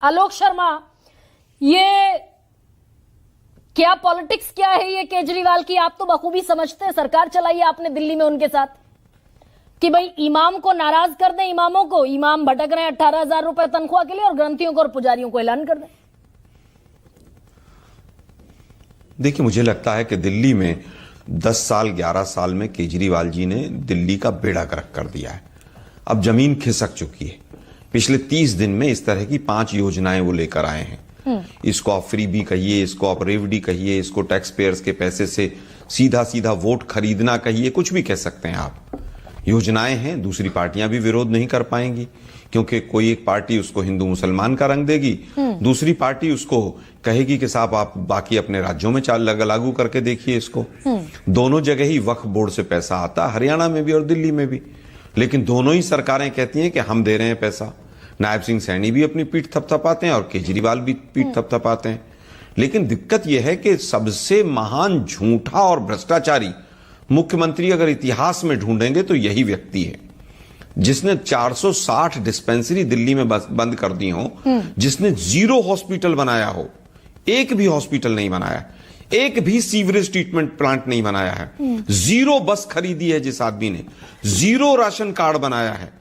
आलोक शर्मा, ये क्या पॉलिटिक्स क्या है ये केजरीवाल की? आप तो बखूबी समझते हैं, सरकार चलाई है आपने दिल्ली में उनके साथ कि भाई इमाम को नाराज कर दें, इमामों को। इमाम भटक रहे हैं 18,000 रुपए तनख्वाह के लिए और ग्रंथियों को और पुजारियों को ऐलान कर दें। देखिए, मुझे लगता है कि दिल्ली में 10 साल 11 साल में केजरीवाल जी ने दिल्ली का बेड़ा गर्क कर दिया है। अब जमीन खिसक चुकी है। पिछले 30 दिन में इस तरह की 5 योजनाएं वो लेकर आए हैं। इसको आप फ्री भी कहिए, इसको आप रेवडी कहिए, इसको टैक्स पेयर्स के पैसे से सीधा सीधा वोट खरीदना कहिए, कुछ भी कह सकते हैं आप। योजनाएं हैं, दूसरी पार्टियां भी विरोध नहीं कर पाएंगी क्योंकि कोई एक पार्टी उसको हिंदू मुसलमान का रंग देगी, दूसरी पार्टी उसको कहेगी कि साहब आप बाकी अपने राज्यों में लागू करके देखिए इसको। दोनों जगह ही वक्फ बोर्ड से पैसा आता, हरियाणा में भी और दिल्ली में भी, लेकिन दोनों ही सरकारें कहती हैं कि हम दे रहे हैं पैसा। नायब सिंह सैनी भी अपनी पीठ थपथपाते हैं और केजरीवाल भी पीठ थपथपाते हैं। लेकिन दिक्कत यह है कि सबसे महान झूठा और भ्रष्टाचारी मुख्यमंत्री अगर इतिहास में ढूंढेंगे तो यही व्यक्ति है, जिसने 460 डिस्पेंसरी दिल्ली में बंद कर दी हो, जिसने 0 हॉस्पिटल बनाया हो, एक भी हॉस्पिटल नहीं बनाया, एक भी सीवरेज ट्रीटमेंट प्लांट नहीं बनाया है, 0 बस खरीदी है जिस आदमी ने, 0 राशन कार्ड बनाया है,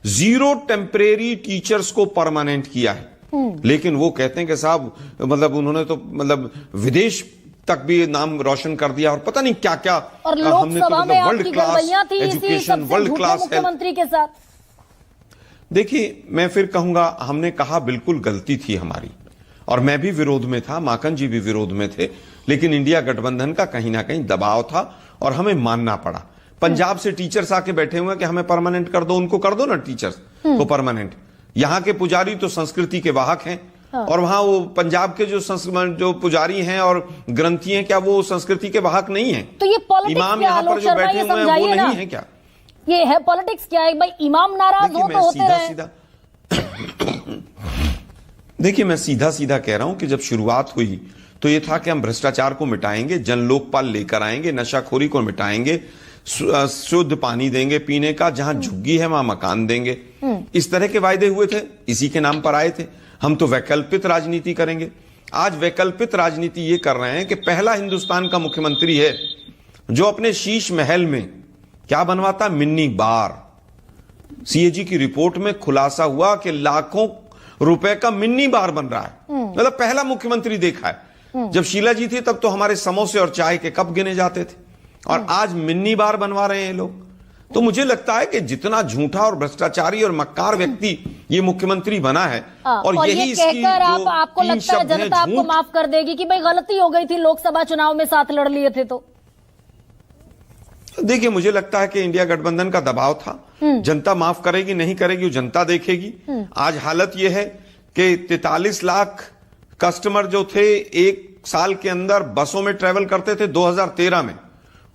0 टेम्परेरी टीचर्स को परमानेंट किया है। लेकिन वो कहते हैं कि साहब मतलब उन्होंने तो मतलब विदेश तक भी नाम रोशन कर दिया और पता नहीं क्या क्या, और हमने तो मतलब world class education, world class मुख्यमंत्री के साथ। देखिए, मैं फिर कहूंगा, हमने कहा बिल्कुल गलती थी हमारी और मैं भी विरोध में था, माकन जी भी विरोध में थे, लेकिन इंडिया गठबंधन का कहीं ना कहीं दबाव था और हमें मानना पड़ा। पंजाब से टीचर्स आके बैठे हुए कि हमें परमानेंट कर दो, उनको कर दो ना टीचर्स को परमानेंट। यहां के पुजारी तो संस्कृति के वाहक हैं। और वहां वो पंजाब के जो पुजारी हैं और ग्रंथी हैं, क्या वो संस्कृति के वाहक नहीं है? तो ये इमाम यहाँ पर जो बैठे हुए हैं वो नहीं है क्या? ये है पॉलिटिक्स क्या है भाई? इमाम नाराज हो तो होते रहे। देखिए, मैं सीधा सीधा कह रहा हूं कि जब शुरुआत हुई तो ये था कि हम भ्रष्टाचार को मिटाएंगे, जन लोकपाल लेकर आएंगे, नशाखोरी को मिटाएंगे, शुद्ध पानी देंगे पीने का, जहां झुग्गी है वहां मकान देंगे। इस तरह के वायदे हुए थे, इसी के नाम पर आए थे। हम तो वैकल्पिक राजनीति करेंगे। आज वैकल्पिक राजनीति ये कर रहे हैं कि पहला हिंदुस्तान का मुख्यमंत्री है जो अपने शीश महल में क्या बनवाता, मिनी बार। सीएजी की रिपोर्ट में खुलासा हुआ कि लाखों रुपए का मिनी बार बन रहा है। मतलब पहला मुख्यमंत्री देखा है। जब शीला जी थी तब तो हमारे समोसे और चाय के कप गिने जाते थे और आज मिनी बार बनवा रहे हैं लोग। तो मुझे लगता है कि जितना झूठा और भ्रष्टाचारी और मक्कार व्यक्ति ये मुख्यमंत्री बना है और यही इसकी आपको लगता है जनता आपको माफ कर देगी कि भाई गलती हो गई थी, लोकसभा चुनाव में साथ लड़ लिए थे? तो देखिए, मुझे लगता है कि इंडिया गठबंधन का दबाव था। जनता माफ करेगी नहीं करेगी वो जनता देखेगी। आज हालत यह है कि 43 लाख कस्टमर जो थे एक साल के अंदर बसों में ट्रेवल करते थे 2013 में,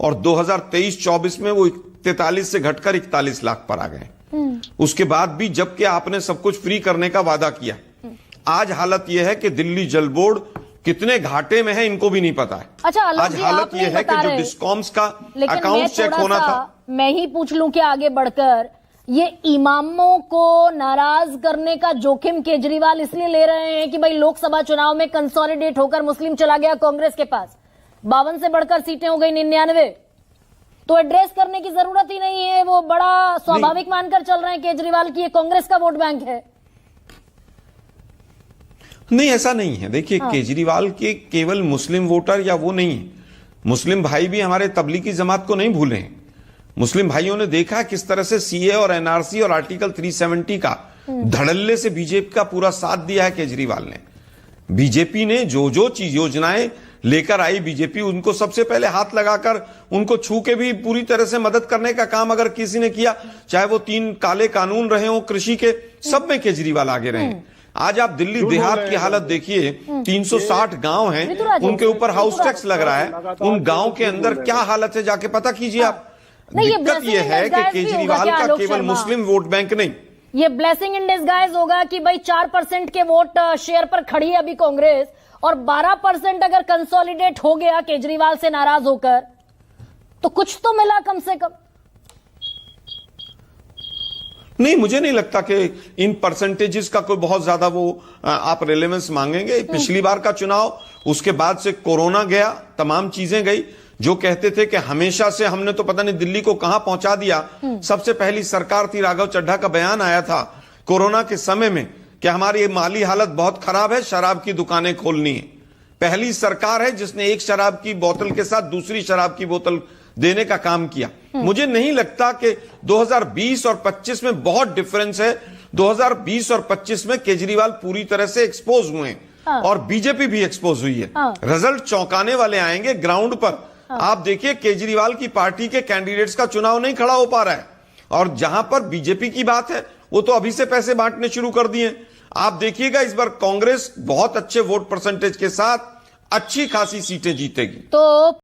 और 2023-24 में वो 43 से घटकर 41 लाख पर आ गए। उसके बाद भी जबकि आपने सब कुछ फ्री करने का वादा किया, आज हालत यह है कि दिल्ली जल बोर्ड कितने घाटे में है इनको भी नहीं पता है। अच्छा, आज हालत यह है कि जो डिस्कॉम्स का अकाउंट चेक होना था। मैं ही पूछ लूं कि आगे बढ़कर ये इमामों को नाराज करने का जोखिम केजरीवाल इसलिए ले रहे हैं कि भाई लोकसभा चुनाव में कंसोलिडेट होकर मुस्लिम चला गया कांग्रेस के पास, 52 से बढ़कर सीटें हो गई 99, तो एड्रेस करने की जरूरत ही नहीं है, वो बड़ा स्वाभाविक मानकर चल रहे हैं केजरीवाल की ये कांग्रेस का वोट बैंक है। नहीं, ऐसा नहीं है। देखिए, केजरीवाल के केवल मुस्लिम वोटर या वो नहीं है, मुस्लिम भाई भी हमारे तबलीगी जमात को नहीं भूले हैं। मुस्लिम भाइयों ने देखा किस तरह से सीए और एनआरसी और आर्टिकल 370 का धड़ल्ले से बीजेपी का पूरा साथ दिया है केजरीवाल ने। बीजेपी ने जो जो चीज योजनाएं लेकर आई, बीजेपी उनको सबसे पहले हाथ लगाकर उनको छू के भी पूरी तरह से मदद करने का काम अगर किसी ने किया, चाहे वो 3 काले कानून रहे हो कृषि के, सब में केजरीवाल आगे रहे। आज आप दिल्ली देहात की हालत देखिए, 360 गांव हैं, उनके ऊपर हाउस टैक्स लग रहा है। उन गांव के अंदर क्या हालत है जाके पता कीजिए आप। दिक्कत यह है कि केजरीवाल का केवल मुस्लिम वोट बैंक नहीं, ये ब्लेसिंग इन डिस्गाइज होगा कि भाई 4% के वोट शेयर पर खड़ी है अभी कांग्रेस, और 12% अगर कंसोलिडेट हो गया केजरीवाल से नाराज होकर तो कुछ तो मिला कम से कम। नहीं, मुझे नहीं लगता कि इन परसेंटेजेस का कोई बहुत ज्यादा वो आप रेलेवेंस मांगेंगे। पिछली बार का चुनाव, उसके बाद से कोरोना गया, तमाम चीजें गई। जो कहते थे कि हमेशा से हमने तो पता नहीं दिल्ली को कहां पहुंचा दिया। सबसे पहली सरकार थी, राघव चड्ढा का बयान आया था कोरोना के समय में कि हमारी माली हालत बहुत खराब है, शराब की दुकानें खोलनी है। पहली सरकार है जिसने एक शराब की बोतल के साथ दूसरी शराब की बोतल देने का काम किया। मुझे नहीं लगता कि 2020 और 25 में बहुत डिफरेंस है। 2020 और 25 में केजरीवाल पूरी तरह से एक्सपोज हुए हैं और बीजेपी भी एक्सपोज हुई है। रिजल्ट चौंकाने वाले आएंगे ग्राउंड पर। आप देखिए, केजरीवाल की पार्टी के कैंडिडेट्स का चुनाव नहीं खड़ा हो पा रहा है, और जहां पर बीजेपी की बात है वो तो अभी से पैसे बांटने शुरू कर दिए। आप देखिएगा, इस बार कांग्रेस बहुत अच्छे वोट परसेंटेज के साथ अच्छी खासी सीटें जीतेगी। तो